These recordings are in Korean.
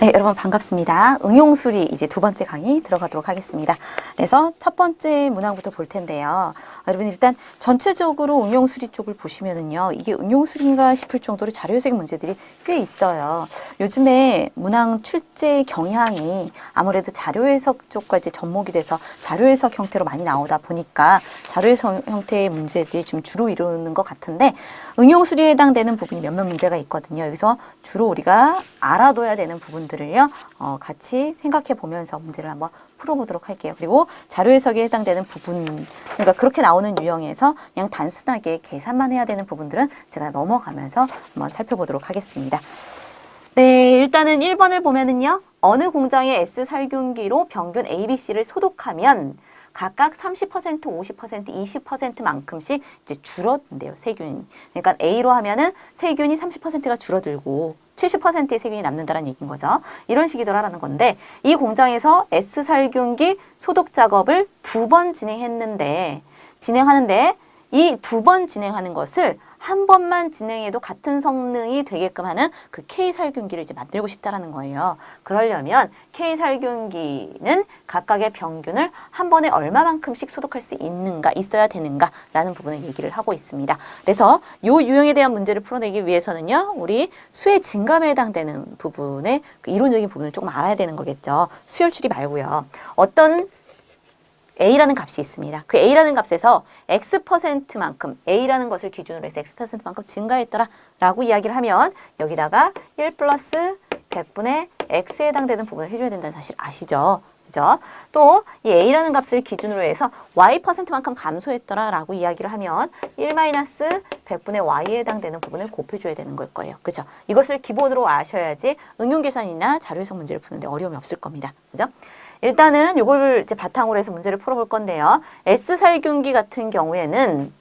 네, 여러분 반갑습니다. 응용수리 이제 두 번째 강의 들어가도록 하겠습니다. 그래서 첫 번째 문항부터 볼 텐데요. 여러분 일단 전체적으로 응용수리 쪽을 보시면은요. 이게 응용수리인가 싶을 정도로 자료해석 문제들이 꽤 있어요. 요즘에 문항 출제 경향이 아무래도 자료해석 쪽과 이제 접목이 돼서 자료해석 형태로 많이 나오다 보니까 자료해석 형태의 문제들이 좀 주로 이루는 것 같은데 응용수리에 해당되는 부분이 몇몇 문제가 있거든요. 여기서 주로 우리가 알아둬야 되는 부분들을요, 같이 생각해 보면서 문제를 한번 풀어보도록 할게요. 그리고 자료 해석에 해당되는 부분, 그러니까 그렇게 나오는 유형에서 그냥 단순하게 계산만 해야 되는 부분들은 제가 넘어가면서 한번 살펴보도록 하겠습니다. 네, 일단은 1번을 보면은요, 어느 공장의 S 살균기로 병균 A, B, C를 소독하면 각각 30%, 50%, 20%만큼씩 이제 줄어든대요, 세균이. 그러니까 A로 하면은 세균이 30%가 줄어들고 70%의 세균이 남는다는 얘기인 거죠. 이런 식이더라라는 건데 이 공장에서 S살균기 소독 작업을 2번 진행하는데 이 2번 진행하는 것을 한 번만 진행해도 같은 성능이 되게끔 하는 그 K살균기를 이제 만들고 싶다라는 거예요. 그러려면 K살균기는 각각의 병균을 한 번에 얼마만큼씩 소독할 수 있어야 되는가라는 부분을 얘기를 하고 있습니다. 그래서 이 유형에 대한 문제를 풀어내기 위해서는요, 우리 수의 증감에 해당되는 부분의 그 이론적인 부분을 조금 알아야 되는 거겠죠. 수열출이 말고요. 어떤 A라는 값이 있습니다. 그 A라는 값에서 X%만큼 A라는 것을 기준으로 해서 X%만큼 증가했더라 라고 이야기를 하면 여기다가 1 플러스 100분의 X에 해당되는 부분을 해줘야 된다는 사실 아시죠? 그죠? 또 이 A라는 값을 기준으로 해서 Y%만큼 감소했더라 라고 이야기를 하면 1 마이너스 100분의 Y에 해당되는 부분을 곱해줘야 되는 걸 거예요. 그죠? 이것을 기본으로 아셔야지 응용계산이나 자료해석 문제를 푸는데 어려움이 없을 겁니다. 그죠? 일단은 이걸 이제 바탕으로 해서 문제를 풀어볼 건데요. S살균기 같은 경우에는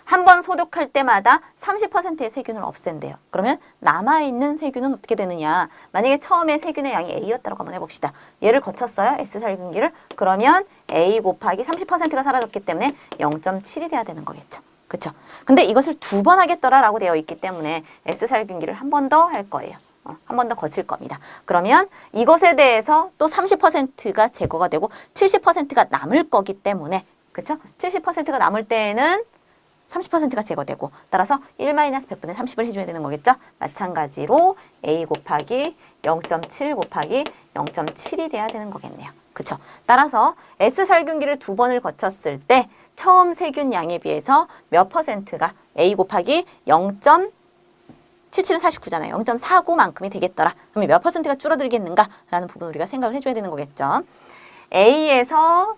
한 번 소독할 때마다 30%의 세균을 없앤대요. 그러면 남아있는 세균은 어떻게 되느냐. 만약에 처음에 세균의 양이 A였다고 한번 해봅시다. 얘를 거쳤어요. S살균기를. 그러면 A 곱하기 30%가 사라졌기 때문에 0.7이 돼야 되는 거겠죠. 그쵸? 근데 이것을 2번 하겠더라라고 되어 있기 때문에 S살균기를 한 번 더 할 거예요. 한 번 더 거칠 겁니다. 그러면 이것에 대해서 또 30%가 제거가 되고 70%가 남을 거기 때문에 그쵸? 70%가 남을 때에는 30%가 제거되고 따라서 1-100분의 30을 해줘야 되는 거겠죠? 마찬가지로 A 곱하기 0.7 곱하기 0.7이 돼야 되는 거겠네요. 그쵸? 따라서 S살균기를 2번을 거쳤을 때 처음 세균 양에 비해서 몇 %가 A 곱하기 77은 49잖아요. 0.49만큼이 되겠더라. 그러면 몇 %가 줄어들겠는가라는 부분 우리가 생각을 해줘야 되는 거겠죠. A에서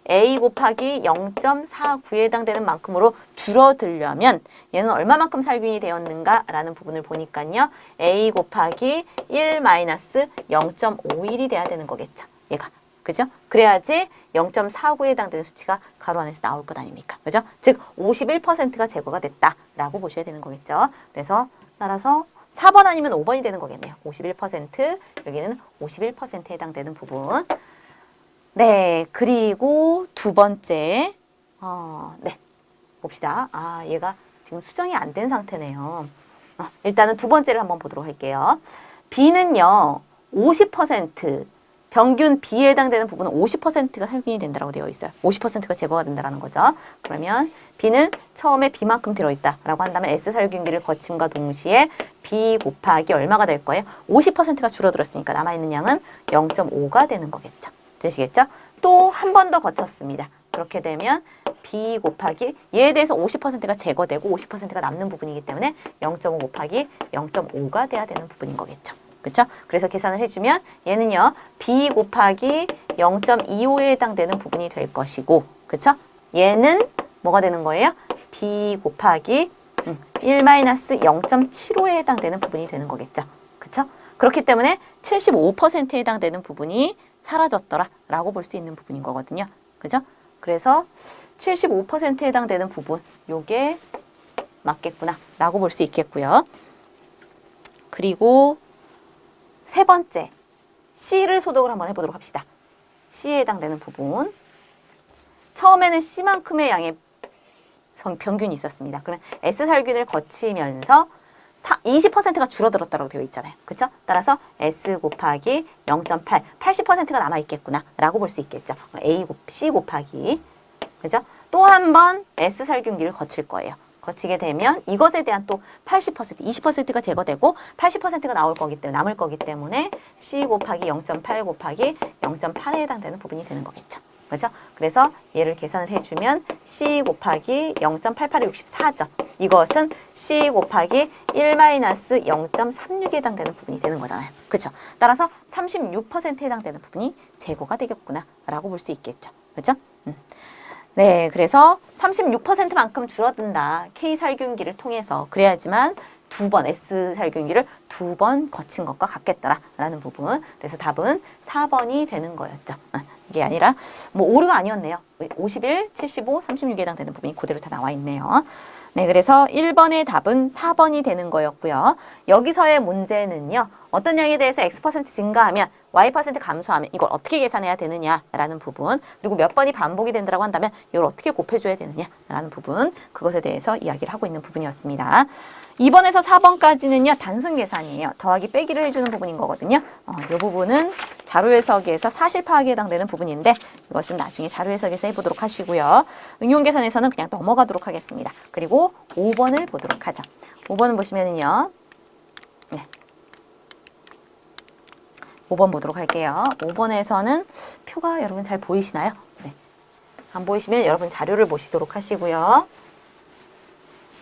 A 곱하기 0.49에 해당되는 만큼으로 줄어들려면 얘는 얼마만큼 살균이 되었는가라는 부분을 보니까요. A 곱하기 1 마이너스 0.51이 돼야 되는 거겠죠. 얘가. 그죠? 그래야지 0.49에 해당되는 수치가 가로 안에서 나올 것 아닙니까? 그죠? 즉 51%가 제거가 됐다라고 보셔야 되는 거겠죠. 그래서 따라서 4번 아니면 5번이 되는 거겠네요. 51%, 여기는 51%에 해당되는 부분. 네, 그리고 두 번째, 네, 봅시다. 얘가 지금 수정이 안 된 상태네요. 일단은 두 번째를 한번 보도록 할게요. B는요, 50%, 병균 B에 해당되는 부분은 50%가 살균이 된다고 되어 있어요. 50%가 제거가 된다는 거죠. 그러면 B는 처음에 B만큼 들어있다라고 한다면 S살균기를 거침과 동시에 B 곱하기 얼마가 될 거예요? 50%가 줄어들었으니까 남아있는 양은 0.5가 되는 거겠죠. 되시겠죠? 또 한 번 더 거쳤습니다. 그렇게 되면 B 곱하기 얘에 대해서 50%가 제거되고 50%가 남는 부분이기 때문에 0.5 곱하기 0.5가 돼야 되는 부분인 거겠죠. 그렇죠? 그래서 계산을 해주면 얘는요. B 곱하기 0.25에 해당되는 부분이 될 것이고 그렇죠? 얘는 뭐가 되는 거예요? B 곱하기 1-0.75에 해당되는 부분이 되는 거겠죠. 그렇죠? 그렇기 때문에 75%에 해당되는 부분이 사라졌더라라고 볼 수 있는 부분인 거거든요. 그죠? 그래서 75%에 해당되는 부분, 요게 맞겠구나라고 볼 수 있겠고요. 그리고 세 번째, C를 소독을 한번 해보도록 합시다. C에 해당되는 부분. 처음에는 C만큼의 양의 병균이 있었습니다. 그러면 S살균을 거치면서 20%가 줄어들었다고 되어 있잖아요. 그렇죠? 따라서 S 곱하기 0.8, 80%가 남아있겠구나 라고 볼 수 있겠죠. C 곱하기, 그죠? 또 한 번 S 살균기를 거칠 거예요. 거치게 되면 이것에 대한 또 80%, 20%가 제거되고 80%가 남을 거기 때문에 C 곱하기 0.8 곱하기 0.8에 해당되는 부분이 되는 거겠죠. 그죠? 그래서 얘를 계산을 해주면 C 곱하기 0.8864죠. 이것은 C 곱하기 1-0.36에 해당되는 부분이 되는 거잖아요. 그렇죠? 따라서 36%에 해당되는 부분이 제거가 되겠구나 라고 볼 수 있겠죠. 그렇죠? 네, 그래서 36%만큼 줄어든다. K 살균기를 통해서. 그래야지만 두 번 S 살균기를 2번 거친 것과 같겠더라라는 부분. 그래서 답은 4번이 되는 거였죠. 이게 아니라 뭐 오류가 아니었네요. 51, 75, 36에 해당되는 부분이 그대로 다 나와 있네요. 네, 그래서 1번의 답은 4번이 되는 거였고요. 여기서의 문제는요. 어떤 양에 대해서 X% 증가하면 Y% 감소하면 이걸 어떻게 계산해야 되느냐라는 부분, 그리고 몇 번이 반복이 된다고 한다면 이걸 어떻게 곱해줘야 되느냐라는 부분, 그것에 대해서 이야기를 하고 있는 부분이었습니다. 2번에서 4번까지는요. 단순 계산이에요. 더하기 빼기를 해주는 부분인 거거든요. 이 부분은 자료해석에서 사실 파악에 해당되는 부분인데 이것은 나중에 자료해석에서 해보도록 하시고요. 응용 계산에서는 그냥 넘어가도록 하겠습니다. 그리고 5번을 보도록 하죠. 5번은 보시면은요. 네. 5번 보도록 할게요. 5번에서는 표가 여러분 잘 보이시나요? 네. 안 보이시면 여러분 자료를 보시도록 하시고요.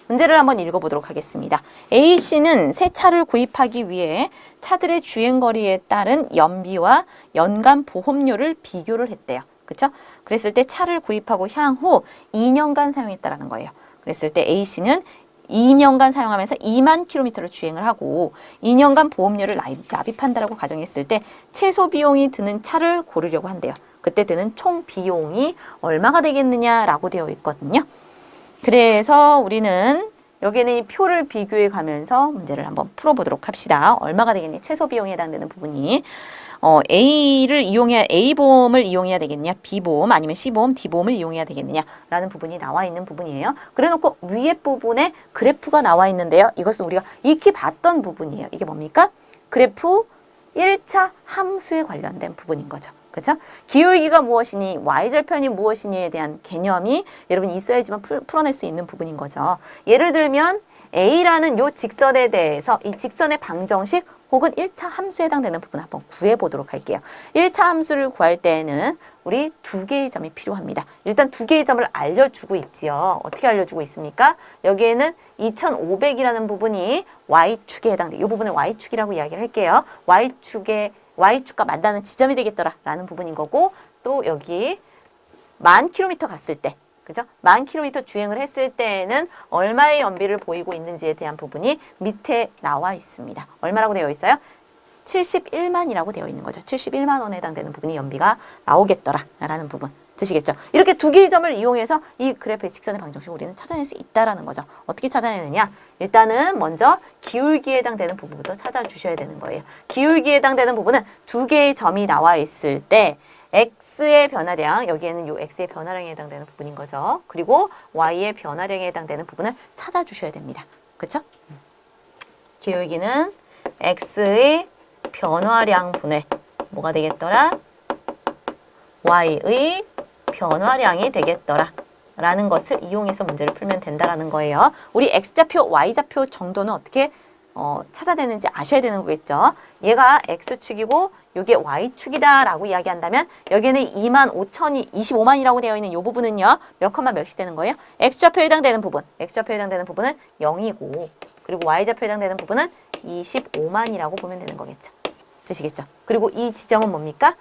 문제를 한번 읽어보도록 하겠습니다. A씨는 새 차를 구입하기 위해 차들의 주행거리에 따른 연비와 연간 보험료를 비교를 했대요. 그렇죠? 그랬을 때 차를 구입하고 향후 2년간 사용했다라는 거예요. 그랬을 때 A씨는 2년간 사용하면서 2만 킬로미터를 주행을 하고 2년간 보험료를 납입한다라고 가정했을 때 최소 비용이 드는 차를 고르려고 한대요. 그때 드는 총 비용이 얼마가 되겠느냐라고 되어 있거든요. 그래서 우리는 여기에는 이 표를 비교해 가면서 문제를 한번 풀어보도록 합시다. 얼마가 되겠니? 최소 비용에 해당되는 부분이 A보험을 이용해야 되겠냐, B보험 아니면 C보험, D보험을 이용해야 되겠느냐라는 부분이 나와 있는 부분이에요. 그래놓고 위에 부분에 그래프가 나와 있는데요. 이것은 우리가 익히 봤던 부분이에요. 이게 뭡니까? 그래프 1차 함수에 관련된 부분인 거죠. 그렇죠? 기울기가 무엇이니, y절편이 무엇이니에 대한 개념이 여러분 있어야지만 풀어낼 수 있는 부분인 거죠. 예를 들면 A라는 요 직선에 대해서 이 직선의 방정식 혹은 1차 함수에 해당되는 부분 한번 구해보도록 할게요. 1차 함수를 구할 때에는 우리 두 개의 점이 필요합니다. 일단 두 개의 점을 알려주고 있지요. 어떻게 알려주고 있습니까? 여기에는 2500이라는 부분이 y축에 해당돼요. 이 부분을 y축이라고 이야기를 할게요. y축과 만나는 지점이 되겠더라라는 부분인 거고, 또 여기 10,000km 갔을 때, 그죠? 10,000km 주행을 했을 때에는 얼마의 연비를 보이고 있는지에 대한 부분이 밑에 나와 있습니다. 얼마라고 되어 있어요? 71만이라고 되어 있는 거죠. 71만 원에 해당되는 부분이 연비가 나오겠더라라는 부분. 되시겠죠? 이렇게 두 개의 점을 이용해서 이 그래프의 직선의 방정식을 우리는 찾아낼 수 있다라는 거죠. 어떻게 찾아내느냐? 일단은 먼저 기울기에 해당되는 부분부터 찾아주셔야 되는 거예요. 기울기에 해당되는 부분은 두 개의 점이 나와 있을 때 X의 변화량, 여기에는 요 X의 변화량에 해당되는 부분인 거죠. 그리고 Y의 변화량에 해당되는 부분을 찾아주셔야 됩니다. 그렇죠? 기울기는 X의 변화량 분의 뭐가 되겠더라? Y의 변화량이 되겠더라 라는 것을 이용해서 문제를 풀면 된다라는 거예요. 우리 X좌표, Y좌표 정도는 어떻게 찾아내는지 아셔야 되는 거겠죠. 얘가 X축이고 이게 Y축이다 라고 이야기한다면 여기에는 25,000이 25만이라고 되어 있는 이 부분은요. 몇 컴마 몇이 되는 거예요? X좌표에 해당되는 부분, X좌표에 해당되는 부분은 0이고, 그리고 Y좌표에 해당되는 부분은 25만이라고 보면 되는 거겠죠. 되시겠죠? 그리고 이 지점은 뭡니까?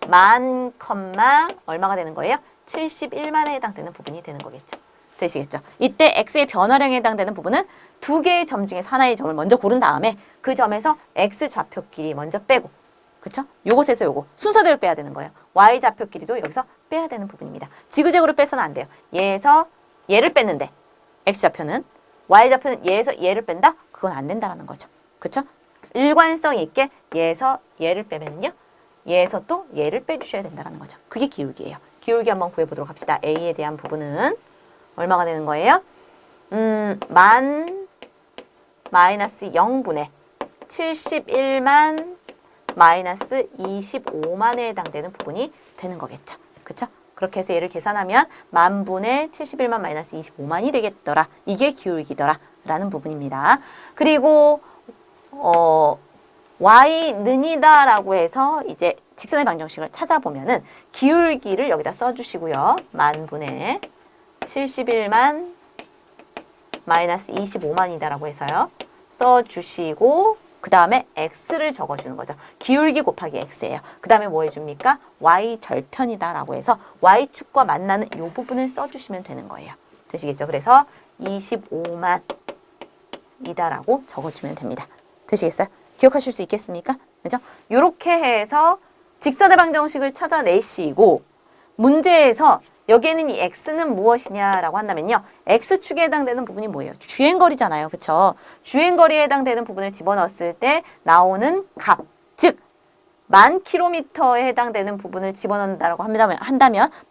만 컴마 얼마가 되는 거예요? 71만에 해당되는 부분이 되는 거겠죠. 되시겠죠? 이때 X의 변화량에 해당되는 부분은 두 개의 점 중에서 하나의 점을 먼저 고른 다음에 그 점에서 X 좌표끼리 먼저 빼고, 그쵸? 요것에서 요거 순서대로 빼야 되는 거예요. Y 좌표끼리도 여기서 빼야 되는 부분입니다. 지그재그로 빼서는 안 돼요. 얘에서 얘를 뺐는데 X 좌표는, Y 좌표는 얘에서 얘를 뺀다? 그건 안 된다라는 거죠. 그쵸? 일관성 있게 얘에서 얘를 빼면요. 얘에서 또 얘를 빼주셔야 된다는 거죠. 그게 기울기예요. 기울기 한번 구해보도록 합시다. A에 대한 부분은 얼마가 되는 거예요? 마이너스 0분의 71만 마이너스 25만에 해당되는 부분이 되는 거겠죠. 그쵸? 그렇게 해서 얘를 계산하면 만분의 71만 마이너스 25만이 되겠더라. 이게 기울기더라. 라는 부분입니다. 그리고 y는이다 라고 해서 이제 직선의 방정식을 찾아보면은 기울기를 여기다 써주시고요. 만분의 71만 마이너스 25만이다 라고 해서요. 써주시고 그 다음에 x를 적어주는 거죠. 기울기 곱하기 x예요. 그 다음에 뭐 해줍니까? y절편이다 라고 해서 y축과 만나는 이 부분을 써주시면 되는 거예요. 되시겠죠? 그래서 25만 이다 라고 적어주면 됩니다. 되시겠어요? 기억하실 수 있겠습니까? 그죠? 이렇게 해서 직선의 방정식을 찾아내시고 문제에서 여기에는 이 x는 무엇이냐라고 한다면요. x축에 해당되는 부분이 뭐예요? 주행거리잖아요. 그쵸? 주행거리에 해당되는 부분을 집어넣었을 때 나오는 값, 즉 10,000km에 해당되는 부분을 집어넣는다고 한다면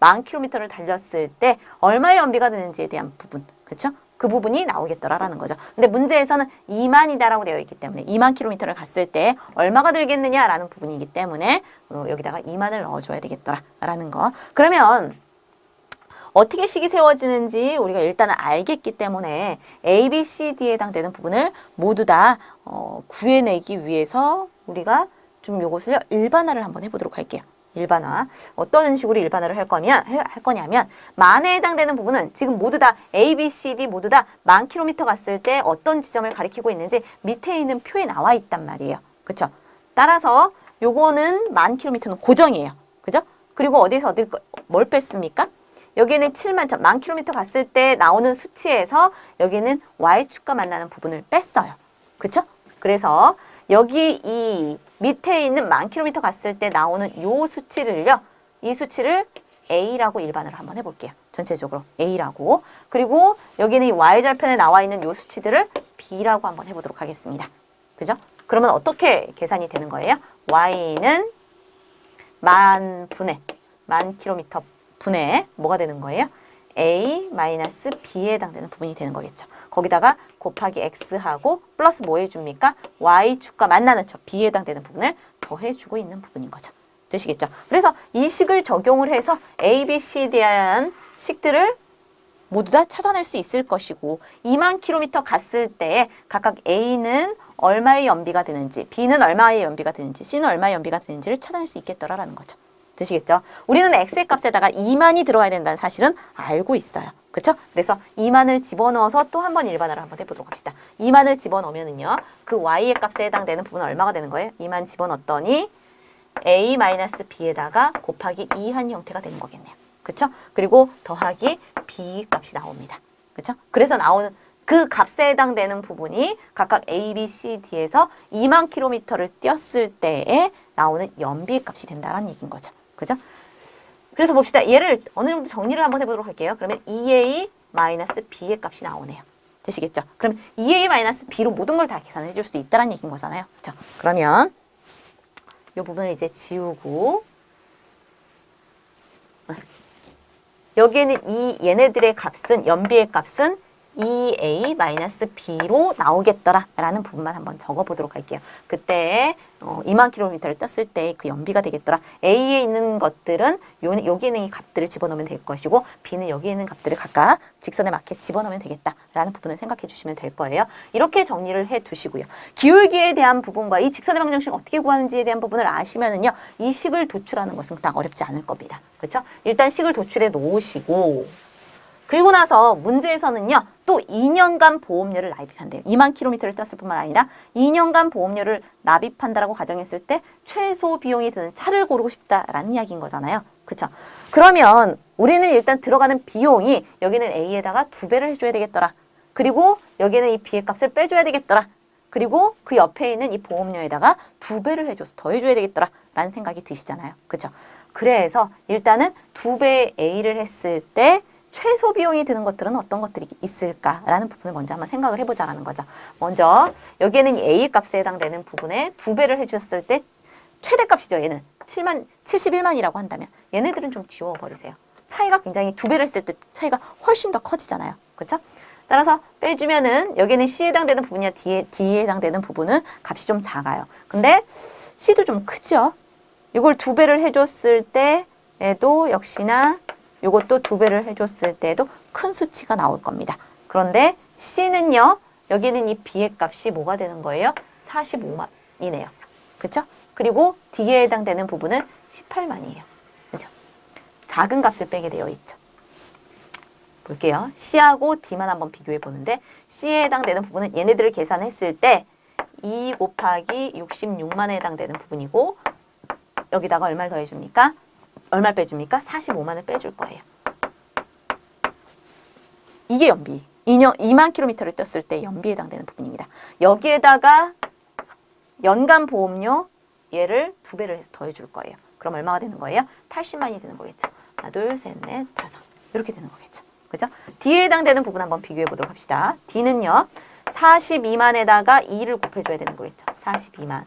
10,000km를 달렸을 때 얼마의 연비가 되는지에 대한 부분, 그렇죠? 그 부분이 나오겠더라라는 거죠. 근데 문제에서는 2만이다라고 되어 있기 때문에 2만 킬로미터를 갔을 때 얼마가 들겠느냐라는 부분이기 때문에 여기다가 2만을 넣어줘야 되겠더라라는 거. 그러면 어떻게 식이 세워지는지 우리가 일단은 알겠기 때문에 A, B, C, D에 해당되는 부분을 모두 다 구해내기 위해서 우리가 좀 요것을 일반화를 한번 해보도록 할게요. 일반화. 어떤 식으로 일반화를 할 거냐면 만에 해당되는 부분은 지금 모두 다 A, B, C, D 모두 다 10,000km 갔을 때 어떤 지점을 가리키고 있는지 밑에 있는 표에 나와 있단 말이에요. 그렇죠? 따라서 요거는 10,000km는 고정이에요. 그죠? 그리고 어디서 뭘 뺐습니까? 여기는 10,000km 갔을 때 나오는 수치에서 여기는 Y축과 만나는 부분을 뺐어요. 그렇죠? 그래서 여기 이 밑에 있는 10,000km 갔을 때 나오는 요 수치를요. 이 수치를 A라고 일반을 한번 해볼게요. 전체적으로 A라고. 그리고 여기는 이 Y절편에 나와 있는 요 수치들을 B라고 한번 해보도록 하겠습니다. 그죠? 그러면 어떻게 계산이 되는 거예요? Y는 10,000km 분의 뭐가 되는 거예요? A-B에 해당되는 부분이 되는 거겠죠. 거기다가 곱하기 X하고 플러스 뭐 해줍니까? Y축과 만나는 척 B에 해당되는 부분을 더해주고 있는 부분인 거죠. 되시겠죠? 그래서 이 식을 적용을 해서 A, B, C에 대한 식들을 모두 다 찾아낼 수 있을 것이고 20,000km 갔을 때 각각 A는 얼마의 연비가 되는지 B는 얼마의 연비가 되는지 C는 얼마의 연비가 되는지를 찾아낼 수 있겠더라라는 거죠. 되시겠죠? 우리는 x의 값에다가 2만이 들어가야 된다는 사실은 알고 있어요. 그렇죠? 그래서 2만을 집어넣어서 또 한 번 일반화를 한번 해보도록 합시다. 2만을 집어넣으면은요. 그 y의 값에 해당되는 부분은 얼마가 되는 거예요? 2만 집어넣었더니 a-b에다가 곱하기 2한 형태가 되는 거겠네요. 그렇죠? 그리고 더하기 b 값이 나옵니다. 그렇죠? 그래서 나오는 그 값에 해당되는 부분이 각각 A, B, C, D에서 2만 킬로미터를 뛰었을 때에 나오는 연비 값이 된다는 얘기인 거죠. 그죠? 그래서 봅시다. 얘를 어느 정도 정리를 한번 해보도록 할게요. 그러면 2A-B의 값이 나오네요. 되시겠죠? 그럼 2A-B로 모든 걸 다 계산해 줄 수 있다는 얘기인 거잖아요. 그렇죠? 그러면 이 부분을 이제 지우고 여기에는 얘네들의 값은 연비의 값은 2A-B로 나오겠더라라는 부분만 한번 적어보도록 할게요. 그때 2만 킬로미터를 떴을 때 그 연비가 되겠더라. A에 있는 것들은 여기에 있는 이 값들을 집어넣으면 될 것이고 B는 여기에 있는 값들을 각각 직선에 맞게 집어넣으면 되겠다라는 부분을 생각해 주시면 될 거예요. 이렇게 정리를 해 두시고요. 기울기에 대한 부분과 이 직선의 방정식을 어떻게 구하는지에 대한 부분을 아시면은요. 이 식을 도출하는 것은 딱 어렵지 않을 겁니다. 그렇죠? 일단 식을 도출해 놓으시고 그리고 나서 문제에서는요. 또 2년간 보험료를 납입한대요. 2만 킬로미터를 떴을 뿐만 아니라 2년간 보험료를 납입한다라고 가정했을 때 최소 비용이 드는 차를 고르고 싶다라는 이야기인 거잖아요. 그렇죠? 그러면 우리는 일단 들어가는 비용이 여기는 A에다가 2배를 해줘야 되겠더라. 그리고 여기는 이 B의 값을 빼줘야 되겠더라. 그리고 그 옆에 있는 이 보험료에다가 2배를 해줘서 더해줘야 되겠더라. 라는 생각이 드시잖아요. 그렇죠? 그래서 일단은 2배의 A를 했을 때 최소 비용이 드는 것들은 어떤 것들이 있을까라는 부분을 먼저 한번 생각을 해보자라는 거죠. 먼저 여기에는 A 값에 해당되는 부분에 2배를 해주셨을 때 최대값이죠. 얘는 71만이라고 한다면 얘네들은 좀 지워버리세요. 차이가 굉장히 2배를 했을 때 차이가 훨씬 더 커지잖아요. 그렇죠? 따라서 빼주면은 여기는 C에 해당되는 부분이야 D에 해당되는 부분은 값이 좀 작아요. 근데 C도 좀 크죠? 이걸 2배를 해줬을 때에도 역시나 이것도 2배를 해줬을 때에도 큰 수치가 나올 겁니다. 그런데 C는요, 여기는 이 B의 값이 뭐가 되는 거예요? 45만이네요. 그쵸? 그리고 D에 해당되는 부분은 18만이에요. 그죠? 작은 값을 빼게 되어 있죠. 볼게요. C하고 D만 한번 비교해 보는데 C에 해당되는 부분은 얘네들을 계산했을 때 2 곱하기 66만에 해당되는 부분이고 여기다가 얼마를 더해줍니까? 얼마를 빼줍니까? 45만을 빼줄 거예요. 이게 연비. 2만 킬로미터를 떴을 때 연비에 해당되는 부분입니다. 여기에다가 연간 보험료 얘를 2배를 해서 더해줄 거예요. 그럼 얼마가 되는 거예요? 80만이 되는 거겠죠. 하나, 둘, 셋, 넷, 다섯. 이렇게 되는 거겠죠. 그죠? D에 해당되는 부분 한번 비교해 보도록 합시다. D는요. 42만에다가 2를 곱해줘야 되는 거겠죠. 42만.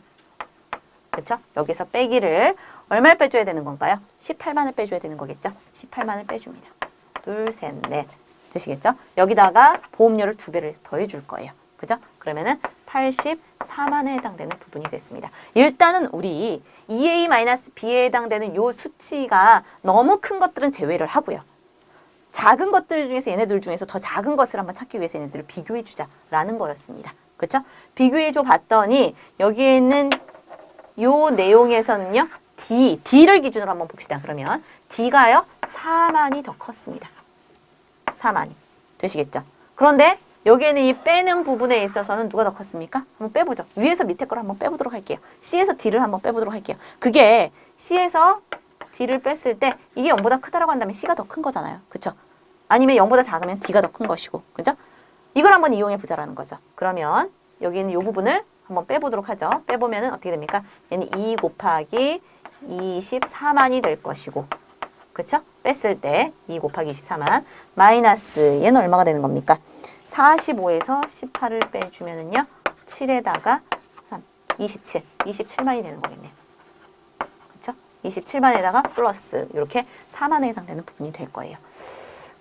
그렇죠? 여기서 빼기를 얼마를 빼줘야 되는 건가요? 18만을 빼줘야 되는 거겠죠. 18만을 빼줍니다. 둘, 셋, 넷. 되시겠죠? 여기다가 보험료를 2배를 해서 더해줄 거예요. 그죠? 그러면은 84만에 해당되는 부분이 됐습니다. 일단은 우리 EA-B에 해당되는 요 수치가 너무 큰 것들은 제외를 하고요. 작은 것들 중에서 얘네들 중에서 더 작은 것을 한번 찾기 위해서 얘네들을 비교해 주자라는 거였습니다. 그렇죠? 비교해 줘 봤더니 여기에 있는 요 내용에서는요. D를 기준으로 한번 봅시다. 그러면 D가요. 4만이 더 컸습니다. 4만이. 되시겠죠? 그런데 여기에는 이 빼는 부분에 있어서는 누가 더 컸습니까? 한번 빼보죠. 위에서 밑에 걸 한번 빼보도록 할게요. C에서 D를 한번 빼보도록 할게요. 그게 C에서 D를 뺐을 때 이게 0보다 크다라고 한다면 C가 더 큰 거잖아요. 그쵸? 아니면 0보다 작으면 D가 더 큰 것이고. 그죠? 이걸 한번 이용해 보자라는 거죠. 그러면 여기 있는 이 부분을 한번 빼보도록 하죠. 빼보면은 어떻게 됩니까? 얘는 2 곱하기 24만이 될 것이고. 그쵸? 뺐을 때 2 곱하기 24만 마이너스 얘는 얼마가 되는 겁니까? 45에서 18을 빼주면은요. 7에다가 27, 27만이 되는 거겠네요. 27만에다가 플러스 이렇게 4만에 해당되는 부분이 될 거예요.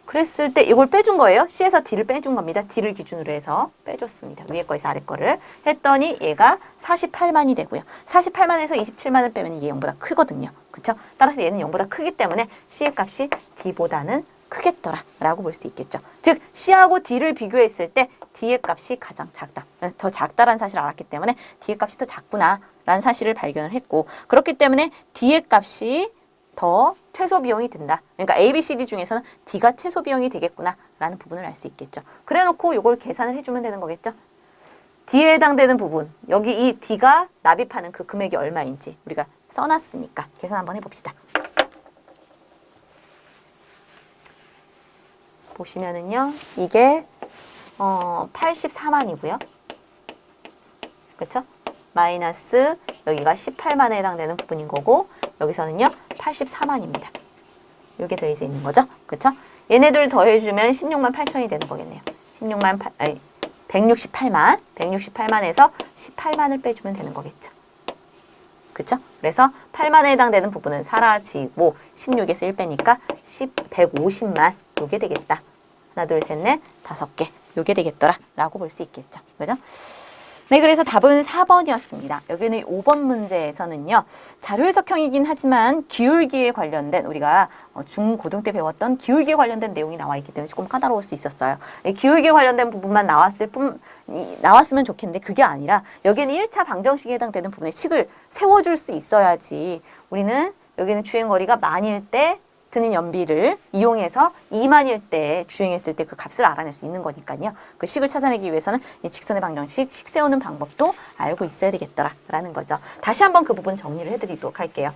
그랬을 때 이걸 빼준 거예요. C에서 D를 빼준 겁니다. D를 기준으로 해서 빼줬습니다. 위에 거에서 아래 거를 했더니 얘가 48만이 되고요. 48만에서 27만을 빼면 얘 0보다 크거든요. 그렇죠? 따라서 얘는 0보다 크기 때문에 C의 값이 D보다는 크겠더라 라고 볼 수 있겠죠. 즉 C하고 D를 비교했을 때 D의 값이 가장 작다. 더 작다라는 사실을 알았기 때문에 D의 값이 더 작구나 라는 사실을 발견을 했고 그렇기 때문에 D의 값이 더 최소 비용이 든다. 그러니까 A, B, C, D 중에서는 D가 최소 비용이 되겠구나 라는 부분을 알 수 있겠죠. 그래 놓고 이걸 계산을 해주면 되는 거겠죠. D에 해당되는 부분, 여기 이 D가 납입하는 그 금액이 얼마인지 우리가 써놨으니까 계산 한번 해봅시다. 보시면은요, 이게 84만이고요. 그렇죠? 마이너스 여기가 18만에 해당되는 부분인 거고 여기서는요 84만입니다. 이게 더해져 있는 거죠. 그렇죠? 얘네들 더해주면 16만 8천이 되는 거겠네요. 168만에서 18만을 빼주면 되는 거겠죠. 그렇죠? 그래서 8만에 해당되는 부분은 사라지고 16에서 1 빼니까 150만 요게 되겠다. 하나, 둘, 셋, 넷, 5개 요게 되겠더라 라고 볼 수 있겠죠. 그죠? 네, 그래서 답은 4번이었습니다. 여기는 5번 문제에서는요. 자료 해석형이긴 하지만 기울기에 관련된 우리가 중고등 때 배웠던 기울기에 관련된 내용이 나와 있기 때문에 조금 까다로울 수 있었어요. 기울기에 관련된 부분만 나왔으면 좋겠는데 그게 아니라 여기는 1차 방정식에 해당되는 부분에 식을 세워줄 수 있어야지 우리는 여기는 주행거리가 만일 때 드는 연비를 이용해서 2만일 때 주행했을 때 그 값을 알아낼 수 있는 거니까요. 그 식을 찾아내기 위해서는 이 직선의 방정식, 식 세우는 방법도 알고 있어야 되겠더라라는 거죠. 다시 한번 그 부분 정리를 해드리도록 할게요.